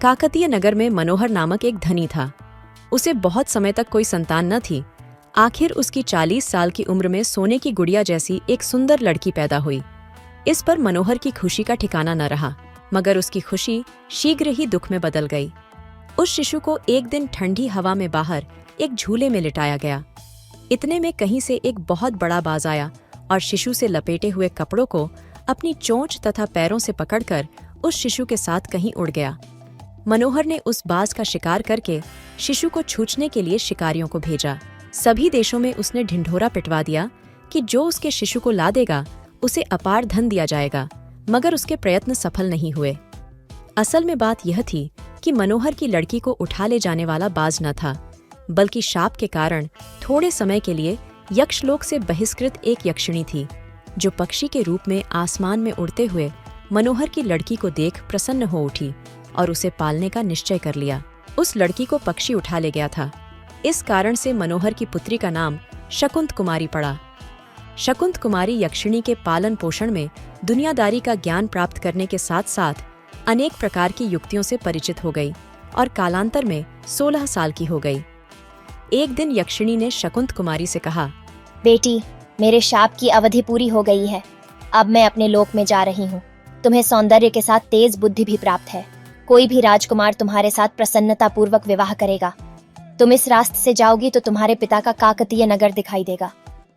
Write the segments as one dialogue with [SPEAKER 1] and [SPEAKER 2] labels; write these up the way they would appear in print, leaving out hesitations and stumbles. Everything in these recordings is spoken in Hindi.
[SPEAKER 1] काकतीय नगर में मनोहर नामक एक धनी था। उसे बहुत समय तक कोई संतान न थी। आखिर उसकी 40 साल की उम्र में सोने की गुड़िया जैसी एक सुंदर लड़की पैदा हुई। इस पर मनोहर की खुशी का ठिकाना न रहा, मगर उसकी खुशी शीघ्र ही दुख में बदल गई। उस शिशु को एक दिन ठंडी हवा में बाहर एक झूले में लिटाया गया। इतने में कहीं से एक बहुत बड़ा बाज आया और शिशु से लपेटे हुए कपड़ों को अपनी चोंच तथा पैरों से पकड़कर उस शिशु के साथ कहीं उड़ गया। मनोहर ने उस बाज का शिकार करके शिशु को छूछने के लिए शिकारियों को भेजा। सभी देशों में उसने ढिंढोरा पिटवा दिया कि जो उसके शिशु को ला देगा उसे अपार धन दिया जाएगा, मगर उसके प्रयत्न सफल नहीं हुए। असल में बात यह थी कि मनोहर की लड़की को उठा ले जाने वाला बाज न था, बल्कि शाप के कारण थोड़े समय के लिए यक्षलोक से बहिष्कृत एक यक्षिणी थी, जो पक्षी के रूप में आसमान में उड़ते हुए मनोहर की लड़की को देख प्रसन्न हो उठी और उसे पालने का निश्चय कर लिया। उस लड़की को पक्षी उठा ले गया था। इस कारण से मनोहर की पुत्री का नाम शकुंत कुमारी पड़ा। शकुंत कुमारी यक्षिणी के पालन पोषण में दुनियादारी का ज्ञान प्राप्त करने के साथ साथ अनेक प्रकार की युक्तियों से परिचित हो गई और कालांतर में 16 साल की हो गई। एक दिन यक्षिणी ने शकुंत कुमारी से कहा,
[SPEAKER 2] बेटी, मेरे शाप की अवधि पूरी हो गई है। अब मैं अपने लोक में जा रही हूँ। तुम्हें सौंदर्य के साथ तेज बुद्धि भी प्राप्त है। कोई भी राजकुमार तुम्हारे साथ प्रसन्नता पूर्वक विवाह करेगा। तुम इस रास्ते से जाओगी तो तुम्हारे पिता का काकतीय नगर दिखाई देगा।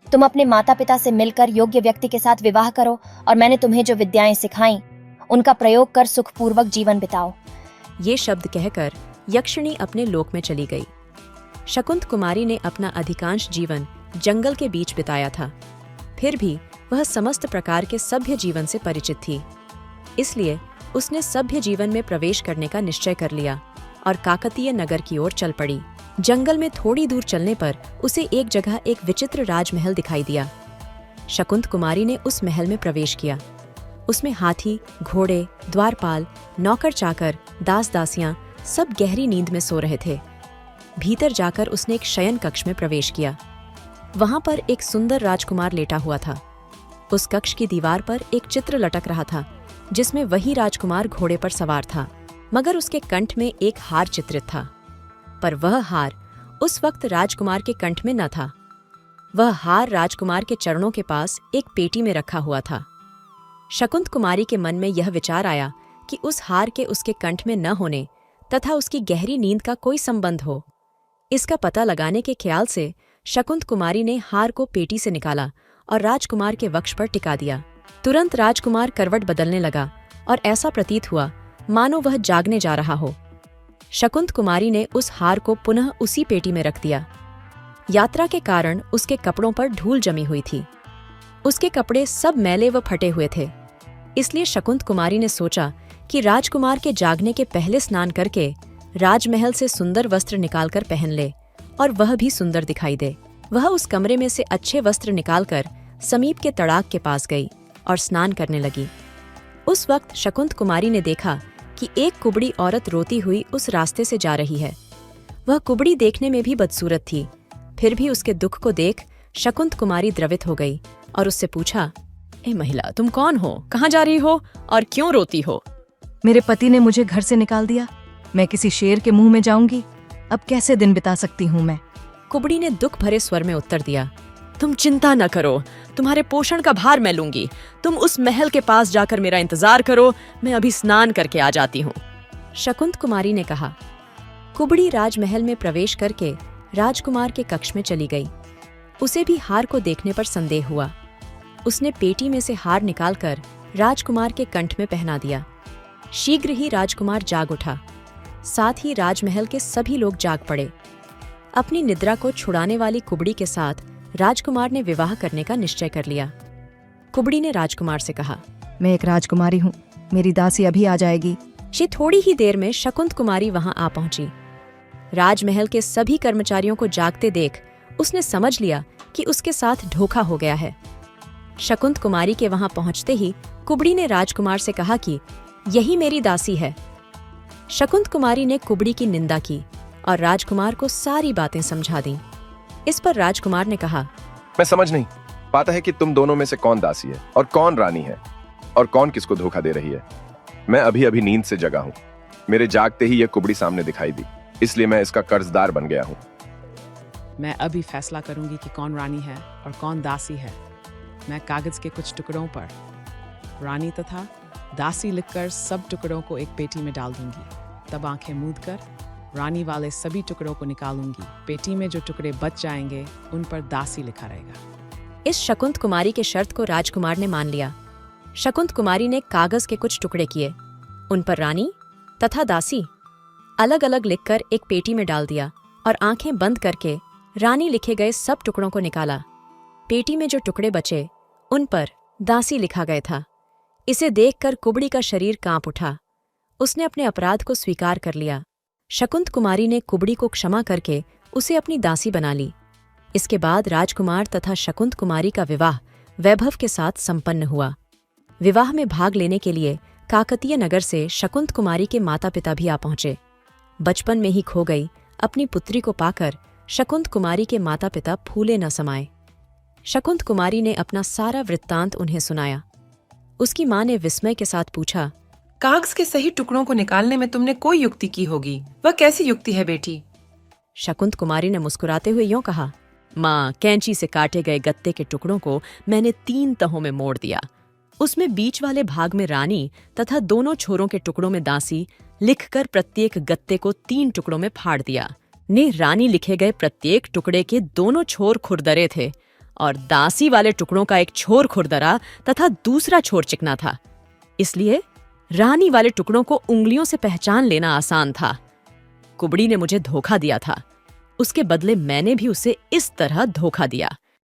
[SPEAKER 2] तुम अपने माता पिता से मिलकर योग्य व्यक्ति के साथ विवाह करो और मैंने तुम्हें जो विद्याएं सिखाई उनका प्रयोग कर सुखपूर्वक जीवन बिताओ।
[SPEAKER 1] ये शब्द कहकर यक्षिणी अपने लोक में चली गई। शकुंत कुमारी ने अपना अधिकांश जीवन जंगल के बीच बिताया था। फिर भी वह समस्त प्रकार के सभ्य जीवन से परिचित थी। इसलिए उसने सभ्य जीवन में प्रवेश करने का निश्चय कर लिया और काकतीय नगर की ओर चल पड़ी। जंगल में थोड़ी दूर चलने पर उसे एक जगह एक विचित्र राजमहल दिखाई दिया। शकुंत कुमारी ने उस महल में प्रवेश किया। उसमें हाथी, घोड़े, द्वारपाल, नौकर चाकर, दास दासियां सब गहरी नींद में सो रहे थे। भीतर जाकर उसने एक शयन कक्ष में प्रवेश किया। वहां पर एक सुंदर राजकुमार लेटा हुआ था। उस कक्ष की दीवार पर एक चित्र लटक रहा था, जिसमें वही राजकुमार घोड़े पर सवार था, मगर उसके कंठ में एक हार चित्रित था। पर वह हार उस वक्त राजकुमार के कंठ में न था। वह हार राजकुमार के चरणों के पास एक पेटी में रखा हुआ था। शकुंत कुमारी के मन में यह विचार आया कि उस हार के उसके कंठ में न होने तथा उसकी गहरी नींद का कोई संबंध हो। इसका पता लगाने के ख्याल से शकुंत कुमारी ने हार को पेटी से निकाला और राजकुमार के वक्ष पर टिका दिया। तुरंत राजकुमार करवट बदलने लगा और ऐसा प्रतीत हुआ मानो वह जागने जा रहा हो। शकुंत कुमारी ने उस हार को पुनः उसी पेटी में रख दिया। यात्रा के कारण उसके कपड़ों पर धूल जमी हुई थी। उसके कपड़े सब मैले व फटे हुए थे। इसलिए शकुंत कुमारी ने सोचा कि राजकुमार के जागने के पहले स्नान करके राजमहल से सुंदर वस्त्र निकालकर पहन ले और वह भी सुंदर दिखाई दे। वह उस कमरे में से अच्छे वस्त्र निकालकर समीप के तड़ाक के पास गई और स्नान करने लगी। उस वक्त शकुंत कुमारी ने देखा कि एक कुबड़ी औरत रोती हुई उस रास्ते से जा रही है। वह कुबड़ी देखने में भी बदसूरत थी। फिर भी उसके दुख को देख शकुंत कुमारी द्रवित हो गई और उससे पूछा, ए महिला, तुम कौन हो, कहाँ जा रही हो और क्यों रोती हो?
[SPEAKER 3] मेरे पति ने मुझे घर से निकाल दिया। मैं किसी शेर के मुंह में जाऊंगी। अब कैसे दिन बिता सकती हूँ मैं?
[SPEAKER 1] कुबड़ी ने दुख भरे स्वर में उत्तर दिया, तुम चिंता न करो, तुम्हारे पोषण का भार मैं लूंगी। तुम उस महल के पास जाकर मेरा इंतजार करो, मैं अभी स्नान करके आ जाती हूँ। शकुंत कुमारी ने कहा। कुबड़ी राजमहल में प्रवेश करके राजकुमार के कक्ष में चली गई। उसे भी हार को देखने पर संदेह हुआ। उसने पेटी में से हार निकालकर राजकुमार के कंठ में पहना दिया। शीघ्र ही राजकुमार जाग उठा। साथ ही राजमहल के सभी लोग जाग पड़े। अपनी निद्रा को छुड़ाने वाली कुबड़ी के साथ राजकुमार ने विवाह करने का निश्चय कर लिया। कुबड़ी ने राजकुमार से कहा,
[SPEAKER 3] मैं एक राजकुमारी हूँ, मेरी दासी अभी आ जाएगी।
[SPEAKER 1] थोड़ी ही देर में शकुंत कुमारी वहां आ पहुंची। राजमहल के सभी कर्मचारियों को जागते देख उसने समझ लिया कि उसके साथ धोखा हो गया है। शकुंत कुमारी के वहां पहुंचते ही कुबड़ी ने राजकुमार से कहा कि यही मेरी दासी है। शकुंत कुमारी ने कुबड़ी की निंदा की और राजकुमार को सारी बातें समझा दी। इस पर राजकुमार ने कहा,
[SPEAKER 4] मैं समझ नहीं पाता है कि तुम दोनों में से कौन दासी है और कौन रानी है और कौन किसको धोखा दे रही है। मैं अभी अभी नींद से जगा हूँ। मेरे जागते ही यह कुबड़ी सामने दिखाई दी, इसलिए मैं इसका कर्जदार बन गया हूँ।
[SPEAKER 5] मैं अभी फैसला करूंगी कि कौन रानी है और कौन दासी है। मैं कागज के कुछ टुकड़ों पर रानी तथा दासी लिखकर सब टुकड़ों को एक पेटी में डाल दूंगी। तब आंखें मूंद कर रानी वाले सभी टुकड़ों को निकालूंगी। पेटी में जो टुकड़े बच जाएंगे उन पर दासी लिखा रहेगा।
[SPEAKER 1] इस शकुंत कुमारी के शर्त को राजकुमार ने मान लिया। शकुंत कुमारी ने कागज के कुछ टुकड़े किए, उन पर रानी तथा दासी अलग अलग लिखकर एक पेटी में डाल दिया और आंखें बंद करके रानी लिखे गए सब टुकड़ों को निकाला। पेटी में जो टुकड़े बचे उन पर दासी लिखा गया था। इसे देखकर कुबड़ी का शरीर कांप उठा। उसने अपने अपराध को स्वीकार कर लिया। शकुंत कुमारी ने कुबड़ी को क्षमा करके उसे अपनी दासी बना ली। इसके बाद राजकुमार तथा शकुंत कुमारी का विवाह वैभव के साथ संपन्न हुआ। विवाह में भाग लेने के लिए काकतीय नगर से शकुंत कुमारी के माता पिता भी आ पहुंचे। बचपन में ही खो गई अपनी पुत्री को पाकर शकुंत कुमारी के माता पिता फूले न समाये। शकुंत कुमारी ने अपना सारा वृत्तांत उन्हें सुनाया। उसकी माँ ने विस्मय के साथ पूछा,
[SPEAKER 6] कागज के सही टुकड़ों को निकालने में तुमने कोई युक्ति की होगी। वह कैसी युक्ति है बेटी?
[SPEAKER 1] शकुंत कुमारी ने मुस्कुराते हुए यूं कहा, माँ, कैंची से काटे गए गत्ते के टुकड़ों को मैंने 3 तहों में मोड़ दिया। उसमें बीच वाले भाग में रानी तथा दोनों छोरों के टुकड़ों में दासी लिखकर प्रत्येक गत्ते को 3 टुकड़ों में फाड़ दिया। ने रानी लिखे गए प्रत्येक टुकड़े के दोनों छोर खुरदरे थे और दासी वाले टुकड़ों का एक छोर खुरदरा तथा दूसरा छोर चिकना था। इसलिए रानी वाले टुकड़ों को उंगलियों से पहचान लेना आसान था। कुबड़ी ने मुझे धोखा दिया था, उसके बदले मैंने भी उसे इस तरह धोखा दिया।